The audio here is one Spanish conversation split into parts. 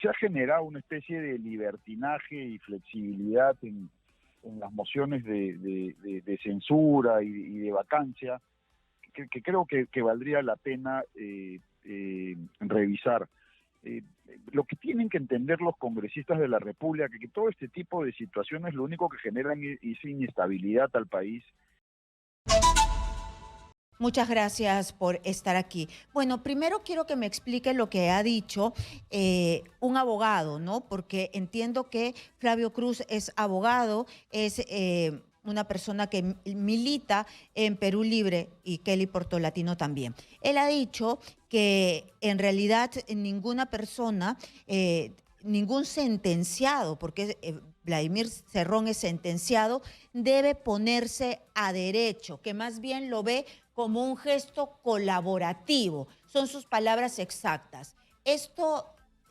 se ha generado una especie de libertinaje y flexibilidad en las mociones de censura y de vacancia, que creo que valdría la pena revisar. Lo que tienen que entender los congresistas de la República, que todo este tipo de situaciones lo único que generan es inestabilidad al país. Muchas gracias por estar aquí. Bueno, primero quiero que me explique lo que ha dicho un abogado, ¿no? Porque entiendo que Flavio Cruz es abogado, es una persona que milita en Perú Libre y Kelly Portolatino también. Él ha dicho que en realidad ninguna persona, ningún sentenciado, porque Vladimir Cerrón es sentenciado, debe ponerse a derecho, que más bien lo ve como un gesto colaborativo. Son sus palabras exactas. ¿Esto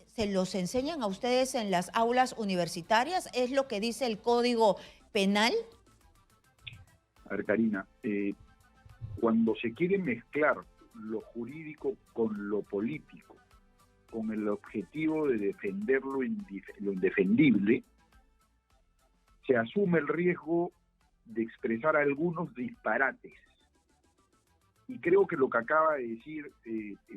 se los enseñan a ustedes en las aulas universitarias? ¿Es lo que dice el Código Penal? A ver, Karina, cuando se quiere mezclar lo jurídico con lo político, con el objetivo de defender lo indefendible, se asume el riesgo de expresar algunos disparates. Y creo que lo que acaba de decir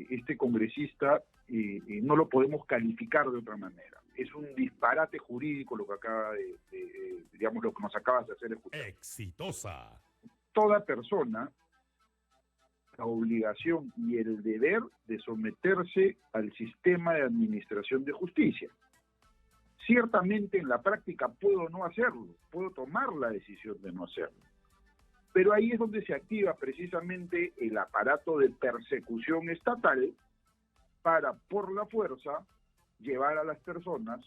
este congresista no lo podemos calificar de otra manera. Es un disparate jurídico lo que acaba digamos, lo que nos acabas de hacer escuchar. Exitosa. Toda persona la obligación y el deber de someterse al sistema de administración de justicia. Ciertamente en la práctica puedo no hacerlo, puedo tomar la decisión de no hacerlo. Pero ahí es donde se activa precisamente el aparato de persecución estatal para, por la fuerza, llevar a las personas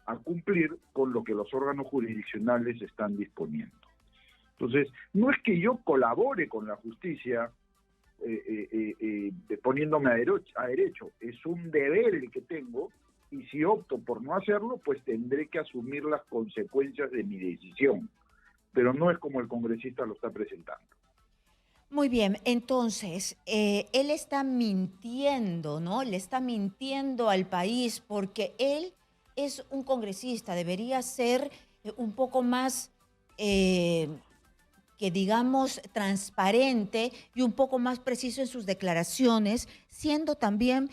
a cumplir con lo que los órganos jurisdiccionales están disponiendo. Entonces, no es que yo colabore con la justicia poniéndome a derecho, es un deber el que tengo, y si opto por no hacerlo, pues tendré que asumir las consecuencias de mi decisión. Pero no es como el congresista lo está presentando. Muy bien, entonces, él está mintiendo, ¿no? Le está mintiendo al país porque él es un congresista, debería ser un poco más, que digamos, transparente y un poco más preciso en sus declaraciones, siendo también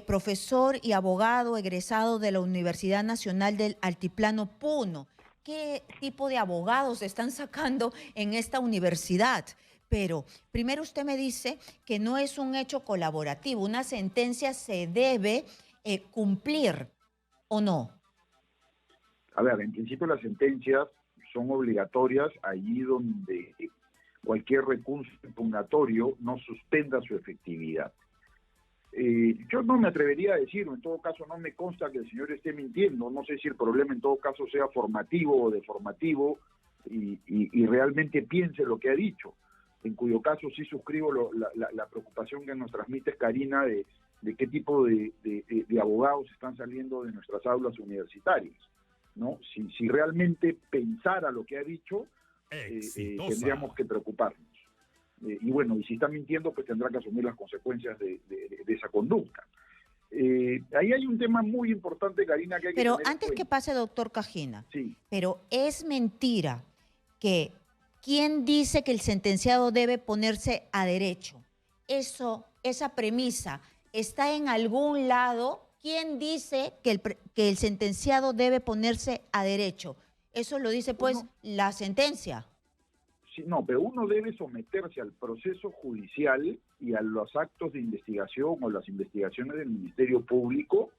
profesor y abogado egresado de la Universidad Nacional del Altiplano Puno. ¿Qué tipo de abogados están sacando en esta universidad? Pero primero usted me dice que no es un hecho colaborativo, una sentencia se debe cumplir, ¿o no? A ver, en principio las sentencias son obligatorias allí donde cualquier recurso impugnatorio no suspenda su efectividad. Yo no me atrevería a decirlo, en todo caso no me consta que el señor esté mintiendo, no sé si el problema en todo caso sea formativo o deformativo y realmente piense lo que ha dicho, en cuyo caso sí suscribo la preocupación que nos transmite Karina de qué tipo de abogados están saliendo de nuestras aulas universitarias, ¿no? Si realmente pensara lo que ha dicho, tendríamos que preocuparnos. Y bueno, y si está mintiendo, pues tendrá que asumir las consecuencias de esa conducta. Ahí hay un tema muy importante, Karina, que hay que Pero tener en antes cuenta. que pase, doctor Cajina, Sí. pero es mentira que ¿quién dice que el sentenciado debe ponerse a derecho? Esa premisa está en algún lado. ¿Quién dice que el sentenciado debe ponerse a derecho? Eso lo dice pues la sentencia. Sí, no, pero uno debe someterse al proceso judicial y a los actos de investigación o las investigaciones del Ministerio Público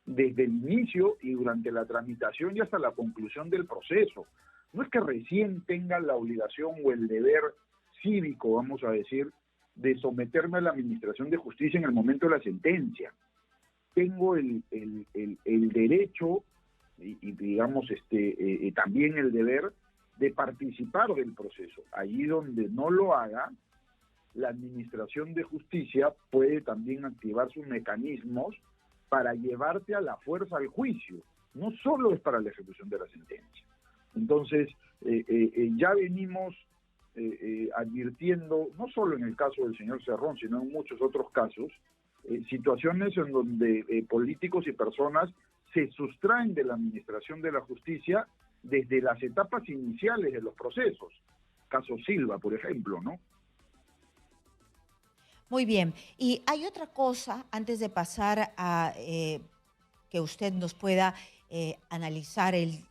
desde el inicio y durante la tramitación y hasta la conclusión del proceso. No es que recién tenga la obligación o el deber cívico, vamos a decir, de someterme a la administración de justicia en el momento de la sentencia. Tengo el derecho y digamos también el deber de participar del proceso. Allí donde no lo haga, la administración de justicia puede también activar sus mecanismos para llevarte a la fuerza al juicio. No solo es para la ejecución de la sentencia. Entonces, ya venimos advirtiendo, no solo en el caso del señor Cerrón, sino en muchos otros casos, situaciones en donde políticos y personas se sustraen de la administración de la justicia desde las etapas iniciales de los procesos. Caso Silva, por ejemplo, ¿no? Muy bien. Y hay otra cosa, antes de pasar a que usted nos pueda analizar el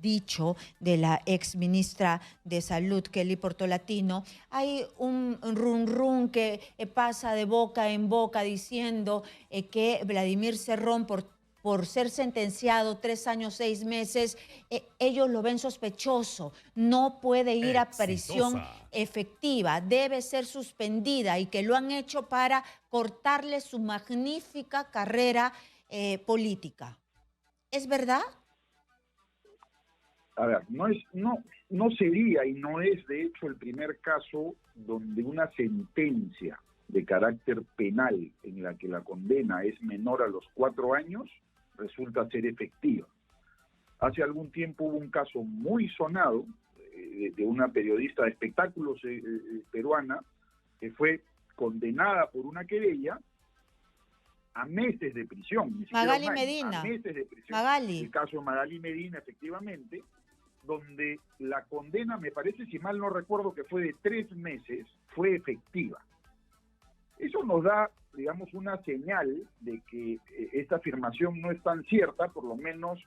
dicho de la ex ministra de Salud, Kelly Portolatino. Hay un run que pasa de boca en boca diciendo que Vladimir Cerrón, por ser sentenciado 3 años, 6 meses, ellos lo ven sospechoso, no puede ir a prisión efectiva, debe ser suspendida y que lo han hecho para cortarle su magnífica carrera política. ¿Es verdad? A ver, no sería y no es de hecho el primer caso donde una sentencia de carácter penal en la que la condena es menor a los 4 años resulta ser efectiva. Hace algún tiempo hubo un caso muy sonado de una periodista de espectáculos peruana que fue condenada por una querella a meses de prisión. Ni siquiera Magali un año, Medina. a meses de prisión. Magali. El caso de Magali Medina, efectivamente, donde la condena, me parece, si mal no recuerdo, que fue de 3 meses, fue efectiva. Eso nos da, digamos, una señal de que esta afirmación no es tan cierta, por lo menos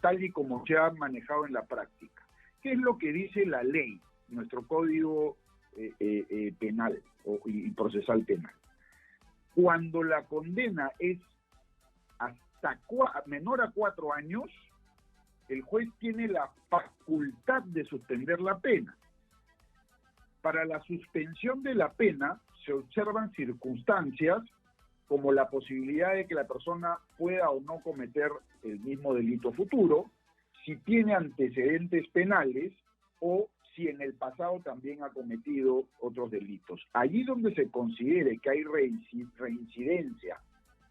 tal y como se ha manejado en la práctica. ¿Qué es lo que dice la ley, nuestro código penal y procesal penal? Cuando la condena es hasta menor a 4 años, el juez tiene la facultad de suspender la pena. Para la suspensión de la pena se observan circunstancias como la posibilidad de que la persona pueda o no cometer el mismo delito futuro, si tiene antecedentes penales o si en el pasado también ha cometido otros delitos. Allí donde se considere que hay reincidencia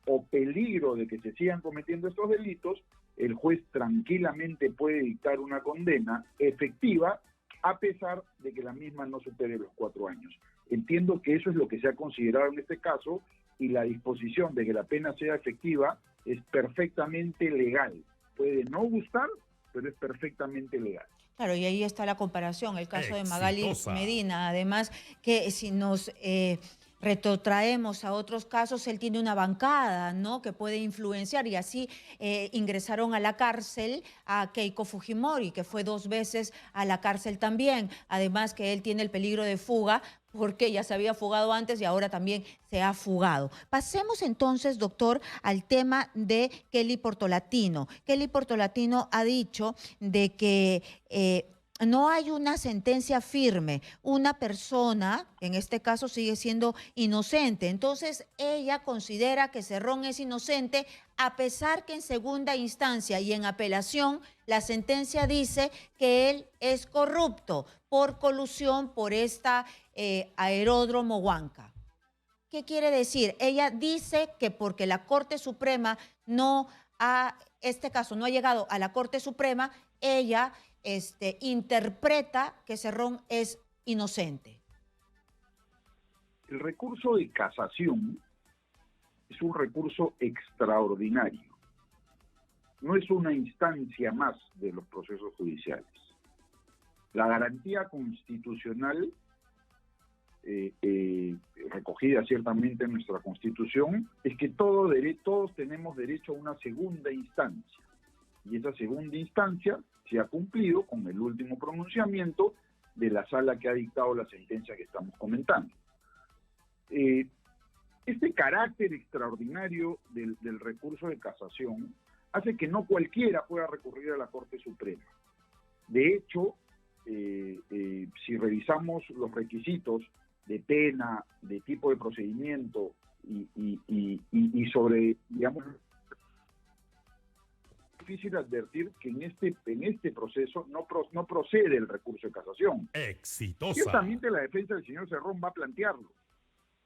o peligro de que se sigan cometiendo estos delitos, el juez tranquilamente puede dictar una condena efectiva a pesar de que la misma no supere los 4 años. Entiendo que eso es lo que se ha considerado en este caso y la disposición de que la pena sea efectiva es perfectamente legal. Puede no gustar, pero es perfectamente legal. Claro, y ahí está la comparación, el caso de Magali Medina. Además, que si nos retrotraemos a otros casos, él tiene una bancada, ¿no?, que puede influenciar, y así ingresaron a la cárcel a Keiko Fujimori, que fue 2 veces a la cárcel también. Además que él tiene el peligro de fuga, porque ya se había fugado antes y ahora también se ha fugado. Pasemos entonces, doctor, al tema de Kelly Portolatino. Kelly Portolatino ha dicho de que no hay una sentencia firme. Una persona, en este caso, sigue siendo inocente. Entonces, ella considera que Cerrón es inocente, a pesar que en segunda instancia y en apelación la sentencia dice que él es corrupto por colusión por esta aeródromo Huanca. ¿Qué quiere decir? Ella dice que porque la Corte Suprema este caso no ha llegado a la Corte Suprema, ella interpreta que Cerrón es inocente. El recurso de casación es un recurso extraordinario. No es una instancia más de los procesos judiciales. La garantía constitucional, recogida ciertamente en nuestra Constitución, es que todos tenemos derecho a una segunda instancia. Y esa segunda instancia se ha cumplido con el último pronunciamiento de la sala que ha dictado la sentencia que estamos comentando. Este carácter extraordinario del recurso de casación hace que no cualquiera pueda recurrir a la Corte Suprema. De hecho, si revisamos los requisitos de pena, de tipo de procedimiento y sobre, digamos, es difícil advertir que en este proceso no procede el recurso de casación. Exitosa. Ciertamente la defensa del señor Cerrón va a plantearlo,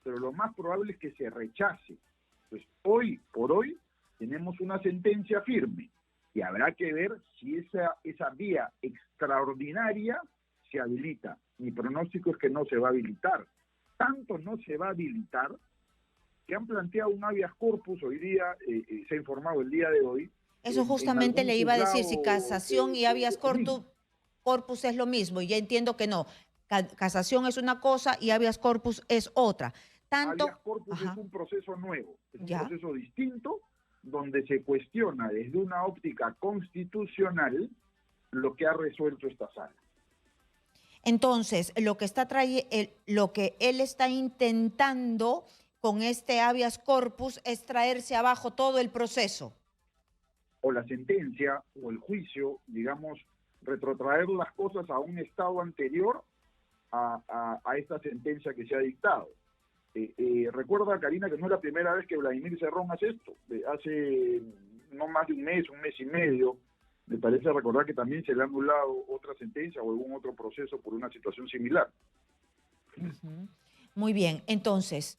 pero lo más probable es que se rechace. Entonces, hoy por hoy tenemos una sentencia firme y habrá que ver si esa vía extraordinaria se habilita. Mi pronóstico es que no se va a habilitar. Tanto no se va a habilitar que han planteado un habeas corpus hoy día, se ha informado el día de hoy, Eso en justamente algún le iba a decir, si juzgado casación y habeas de juicio. corpus es lo mismo, y ya entiendo que no. Casación es una cosa y habeas corpus es otra. Habeas Tanto, corpus es ajá, un proceso nuevo, es un ya. proceso distinto donde se cuestiona desde una óptica constitucional lo que ha resuelto esta sala. Entonces, lo que él está intentando con este habeas corpus es traerse abajo todo el proceso. O la sentencia o el juicio, digamos, retrotraer las cosas a un estado anterior a esta sentencia que se ha dictado. Recuerda, Karina, que no es la primera vez que Vladimir Cerrón hace esto. Hace no más de un mes y medio, me parece recordar que también se le ha anulado otra sentencia o algún otro proceso por una situación similar. Ujú. Muy bien, entonces,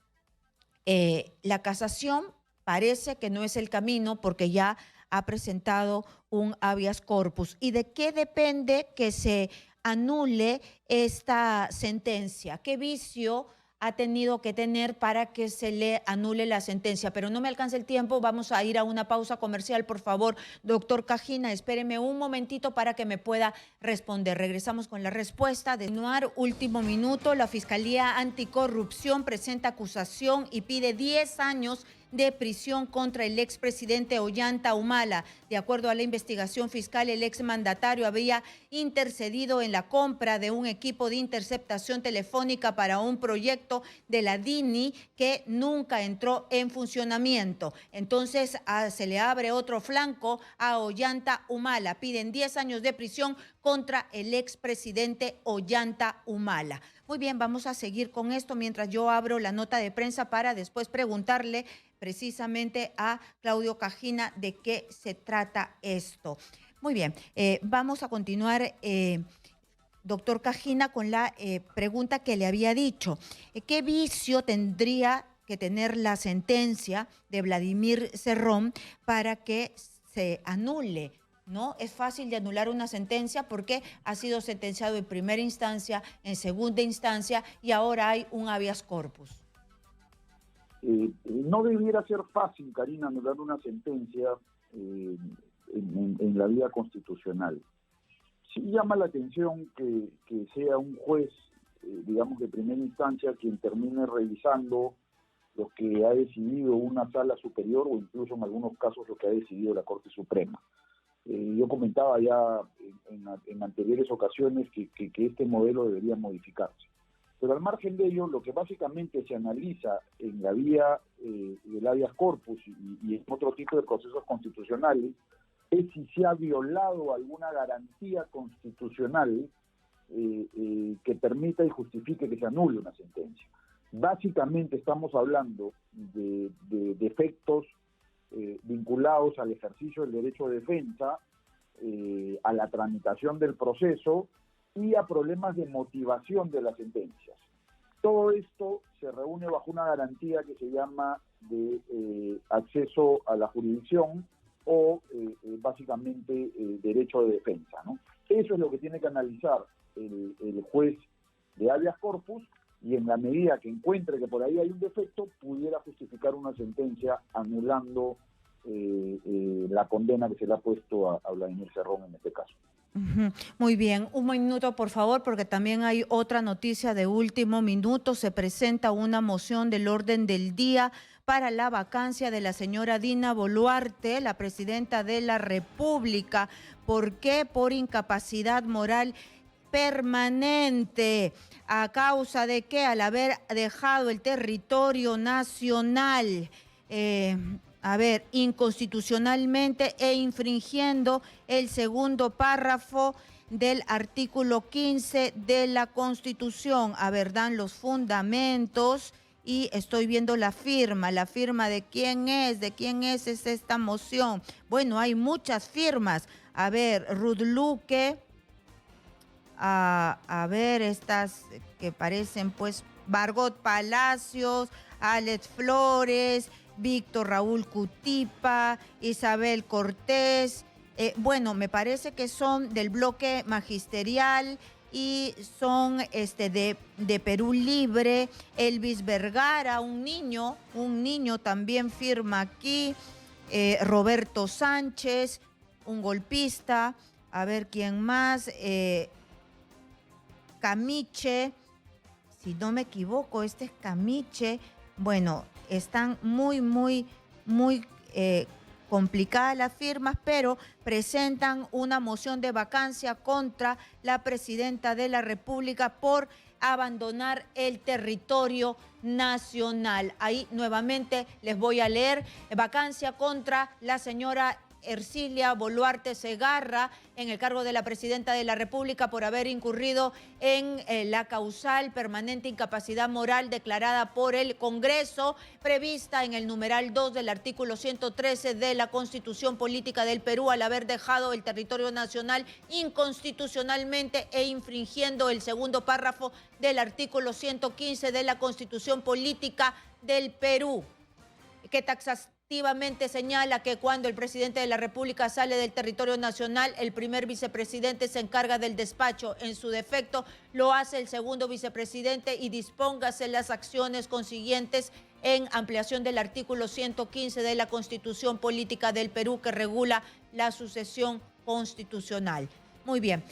la casación parece que no es el camino porque ya ha presentado un habeas corpus. ¿Y de qué depende que se anule esta sentencia? ¿Qué vicio ha tenido que tener para que se le anule la sentencia? Pero no me alcanza el tiempo, vamos a ir a una pausa comercial, por favor. Doctor Cajina, espéreme un momentito para que me pueda responder. Regresamos con la respuesta. De continuar, último minuto, la Fiscalía Anticorrupción presenta acusación y pide 10 años de prisión contra el expresidente Ollanta Humala. De acuerdo a la investigación fiscal, el exmandatario había intercedido en la compra de un equipo de interceptación telefónica para un proyecto de la DINI que nunca entró en funcionamiento. Entonces se le abre otro flanco a Ollanta Humala. Piden 10 años de prisión contra el expresidente Ollanta Humala. Muy bien, vamos a seguir con esto mientras yo abro la nota de prensa para después preguntarle precisamente a Claudio Cajina de qué se trata esto. Muy bien, vamos a continuar, doctor Cajina, con la pregunta que le había dicho. ¿Qué vicio tendría que tener la sentencia de Vladimir Cerrón para que se anule? ¿No? Es fácil de anular una sentencia porque ha sido sentenciado en primera instancia, en segunda instancia y ahora hay un habeas corpus. No debiera ser fácil, Karina, anular una sentencia en la vía constitucional. Sí llama la atención que sea un juez, digamos, de primera instancia quien termine revisando lo que ha decidido una sala superior o incluso en algunos casos lo que ha decidido la Corte Suprema. Yo comentaba ya en anteriores ocasiones que este modelo debería modificarse. Pero al margen de ello, lo que básicamente se analiza en la vía del habeas corpus y en otro tipo de procesos constitucionales es si se ha violado alguna garantía constitucional que permita y justifique que se anule una sentencia. Básicamente estamos hablando de defectos vinculados al ejercicio del derecho de defensa, a la tramitación del proceso y a problemas de motivación de las sentencias. Todo esto se reúne bajo una garantía que se llama de acceso a la jurisdicción o básicamente derecho de defensa, ¿no? Eso es lo que tiene que analizar el juez de habeas corpus y en la medida que encuentre que por ahí hay un defecto, pudiera justificar una sentencia anulando la condena que se le ha puesto a Vladimir Cerrón en este caso. Muy bien, un minuto por favor, porque también hay otra noticia de último minuto. Se presenta una moción del orden del día para la vacancia de la señora Dina Boluarte, la presidenta de la República. ¿Por qué? Por incapacidad moral permanente. ¿A causa de qué? Al haber dejado el territorio nacional. Inconstitucionalmente e infringiendo el segundo párrafo del artículo 15 de la Constitución. Dan los fundamentos y estoy viendo la firma de quién es esta moción. Bueno, hay muchas firmas. Ruth Luque, estas que parecen pues Margot Palacios, Alex Flores, Víctor Raúl Cutipa, Isabel Cortés. Me parece que son del bloque magisterial y son de Perú Libre. Elvis Vergara, un niño también firma aquí. Roberto Sánchez, un golpista, a ver quién más, Camiche, si no me equivoco, este es Camiche. Bueno, están muy complicadas las firmas, pero presentan una moción de vacancia contra la presidenta de la República por abandonar el territorio nacional. Ahí nuevamente les voy a leer: vacancia contra la señora Ercilia Boluarte Segarra en el cargo de la presidenta de la República por haber incurrido en la causal permanente incapacidad moral declarada por el Congreso, prevista en el numeral 2 del artículo 113 de la Constitución Política del Perú, al haber dejado el territorio nacional inconstitucionalmente e infringiendo el segundo párrafo del artículo 115 de la Constitución Política del Perú, que taxativamente señala que cuando el presidente de la República sale del territorio nacional, el primer vicepresidente se encarga del despacho. En su defecto, lo hace el segundo vicepresidente y dispóngase las acciones consiguientes en ampliación del artículo 115 de la Constitución Política del Perú, que regula la sucesión constitucional. Muy bien,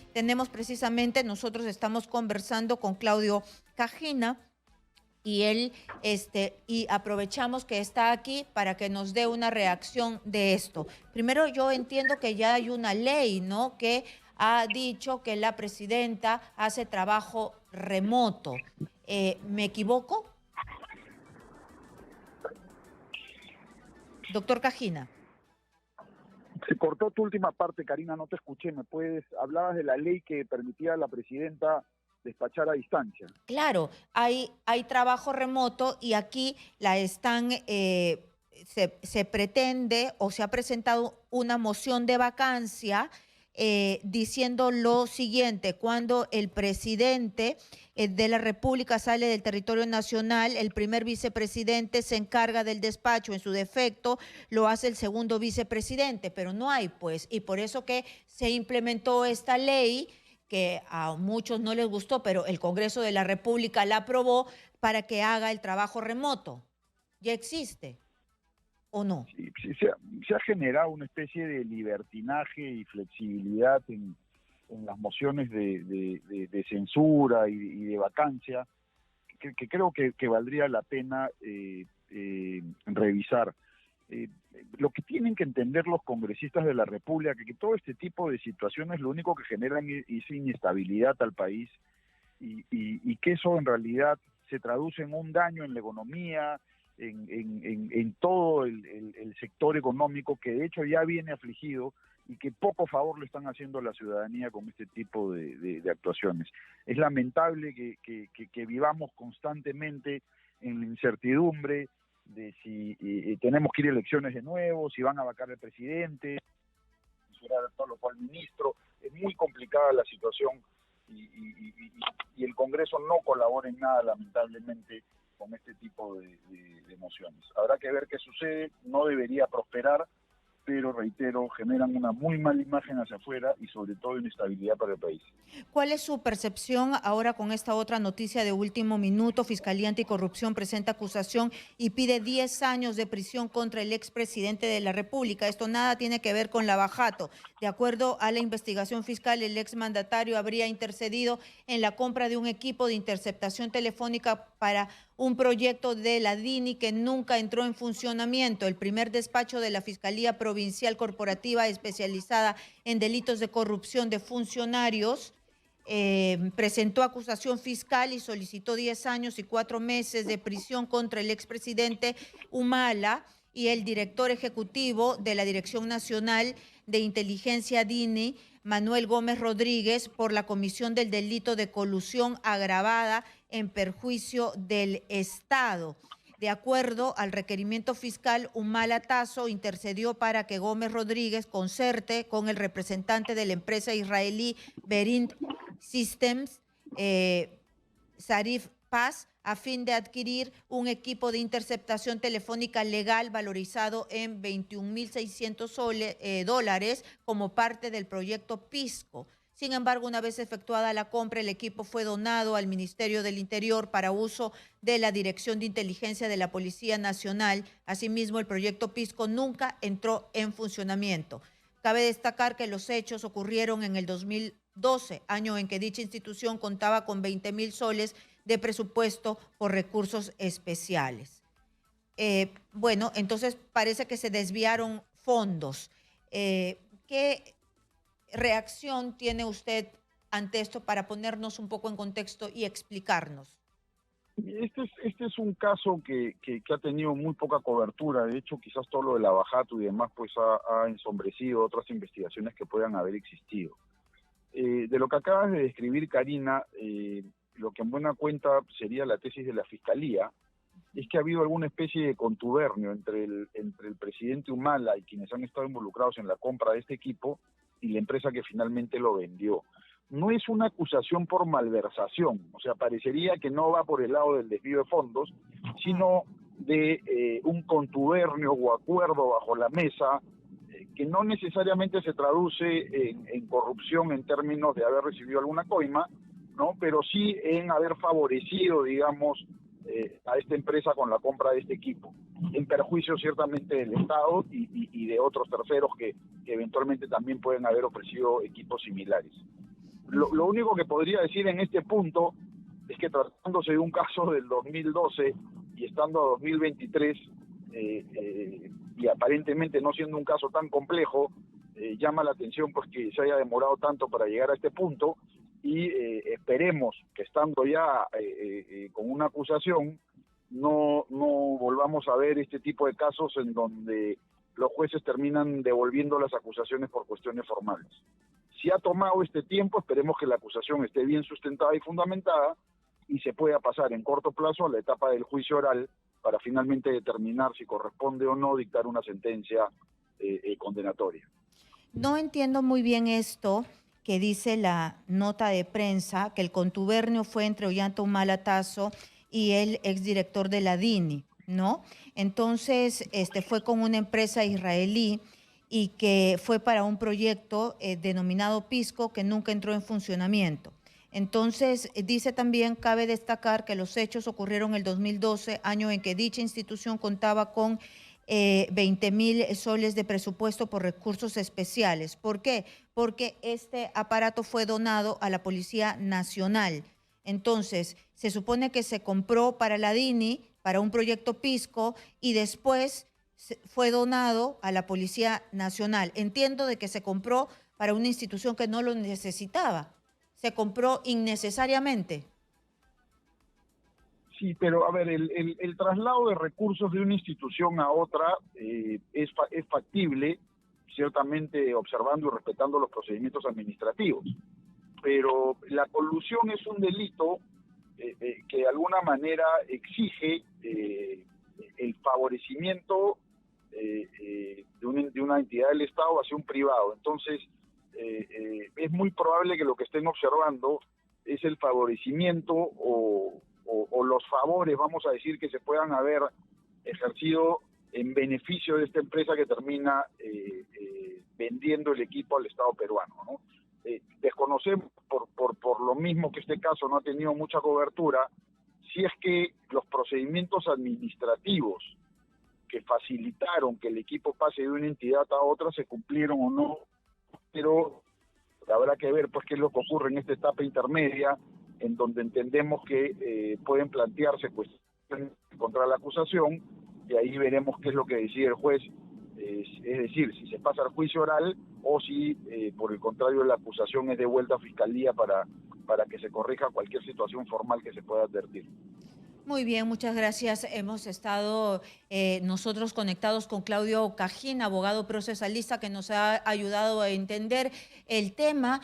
nosotros estamos conversando con Claudio Cajina, y él y aprovechamos que está aquí para que nos dé una reacción de esto. Primero, yo entiendo que ya hay una ley, ¿no?, que ha dicho que la presidenta hace trabajo remoto. ¿Me equivoco? Doctor Cajina. Se cortó tu última parte, Karina, no te escuché. Hablabas de la ley que permitía a la presidenta despachar a distancia. Claro, hay trabajo remoto y aquí se pretende o se ha presentado una moción de vacancia diciendo lo siguiente: cuando el presidente de la República sale del territorio nacional, el primer vicepresidente se encarga del despacho. En su defecto, lo hace el segundo vicepresidente, pero no hay, pues, y por eso que se implementó esta ley, que a muchos no les gustó, pero el Congreso de la República la aprobó para que haga el trabajo remoto. ¿Ya existe o no? Sí, se ha generado una especie de libertinaje y flexibilidad en las mociones de censura y de vacancia, que creo que valdría la pena revisar. Lo que tienen que entender los congresistas de la República, que todo este tipo de situaciones lo único que generan es inestabilidad al país, y que eso en realidad se traduce en un daño en la economía, en todo el sector económico, que de hecho ya viene afligido y que poco favor le están haciendo a la ciudadanía con este tipo de actuaciones. Es lamentable que vivamos constantemente en la incertidumbre de si tenemos que ir a elecciones de nuevo, si van a vacar al presidente, censurar a todo lo cual ministro. Es muy complicada la situación y el Congreso no colabora en nada, lamentablemente, con este tipo de mociones. Habrá que ver qué sucede. No debería prosperar, pero reitero, generan una muy mala imagen hacia afuera y sobre todo inestabilidad para el país. ¿Cuál es su percepción ahora con esta otra noticia de último minuto? Fiscalía Anticorrupción presenta acusación y pide 10 años de prisión contra el expresidente de la República. Esto nada tiene que ver con lavajato. De acuerdo a la investigación fiscal, el exmandatario habría intercedido en la compra de un equipo de interceptación telefónica para un proyecto de la DINI que nunca entró en funcionamiento. El primer despacho de la Fiscalía Provincial Corporativa especializada en delitos de corrupción de funcionarios presentó acusación fiscal y solicitó 10 años y 4 meses de prisión contra el expresidente Humala y el director ejecutivo de la Dirección Nacional de Inteligencia DINI, Manuel Gómez Rodríguez, por la comisión del delito de colusión agravada en perjuicio del Estado. De acuerdo al requerimiento fiscal, Humala Tasso intercedió para que Gómez Rodríguez concerte con el representante de la empresa israelí Berint Systems, Sarif Paz, a fin de adquirir un equipo de interceptación telefónica legal valorizado en $21.600 como parte del proyecto Pisco. Sin embargo, una vez efectuada la compra, el equipo fue donado al Ministerio del Interior para uso de la Dirección de Inteligencia de la Policía Nacional. Asimismo, el proyecto Pisco nunca entró en funcionamiento. Cabe destacar que los hechos ocurrieron en el 2012, año en que dicha institución contaba con 20.000 soles de presupuesto por recursos especiales. Bueno, entonces parece que se desviaron fondos. ¿Qué reacción tiene usted ante esto para ponernos un poco en contexto y explicarnos? Este es un caso que ha tenido muy poca cobertura. De hecho, quizás todo lo de la Bajato y demás pues ha ensombrecido otras investigaciones que puedan haber existido. De lo que acabas de describir, Karina, lo que en buena cuenta sería la tesis de la Fiscalía, es que ha habido alguna especie de contubernio entre el presidente Humala y quienes han estado involucrados en la compra de este equipo y la empresa que finalmente lo vendió. No es una acusación por malversación, o sea, parecería que no va por el lado del desvío de fondos, sino de un contubernio o acuerdo bajo la mesa que no necesariamente se traduce en corrupción en términos de haber recibido alguna coima, ¿no? Pero sí en haber favorecido, digamos, a esta empresa con la compra de este equipo, en perjuicio ciertamente del Estado y de otros terceros que eventualmente también pueden haber ofrecido equipos similares. Lo único que podría decir en este punto es que tratándose de un caso del 2012 y estando a 2023, y aparentemente no siendo un caso tan complejo, llama la atención pues que se haya demorado tanto para llegar a este punto, y esperemos que estando ya con una acusación no volvamos a ver este tipo de casos en donde los jueces terminan devolviendo las acusaciones por cuestiones formales. Si ha tomado este tiempo, esperemos que la acusación esté bien sustentada y fundamentada y se pueda pasar en corto plazo a la etapa del juicio oral para finalmente determinar si corresponde o no dictar una sentencia condenatoria. No entiendo muy bien esto que dice la nota de prensa, que el contubernio fue entre Ollanta Humala Tasso y el exdirector de la DINI, ¿no? Entonces, fue con una empresa israelí y que fue para un proyecto denominado Pisco que nunca entró en funcionamiento. Entonces, dice también, cabe destacar que los hechos ocurrieron en el 2012, año en que dicha institución contaba con 20.000 soles de presupuesto por recursos especiales. ¿Por qué? Porque este aparato fue donado a la Policía Nacional. Entonces, se supone que se compró para la DINI, para un proyecto Pisco, y después fue donado a la Policía Nacional. Entiendo de que se compró para una institución que no lo necesitaba. Se compró innecesariamente. Sí, pero a ver, el traslado de recursos de una institución a otra es factible, ciertamente observando y respetando los procedimientos administrativos, pero la colusión es un delito que de alguna manera exige el favorecimiento de una entidad del Estado hacia un privado. Entonces, es muy probable que lo que estén observando es el favorecimiento o los favores, vamos a decir, que se puedan haber ejercido en beneficio de esta empresa que termina vendiendo el equipo al Estado peruano, ¿no? Desconocemos, por lo mismo que este caso no ha tenido mucha cobertura, si es que los procedimientos administrativos que facilitaron que el equipo pase de una entidad a otra se cumplieron o no, pero habrá que ver pues qué es lo que ocurre en esta etapa intermedia, en donde entendemos que pueden plantearse cuestiones contra la acusación, y ahí veremos qué es lo que decide el juez, es decir, si se pasa al juicio oral o si, por el contrario, la acusación es devuelta a Fiscalía para que se corrija cualquier situación formal que se pueda advertir. Muy bien, muchas gracias. Hemos estado nosotros conectados con Claudio Cajín, abogado procesalista, que nos ha ayudado a entender el tema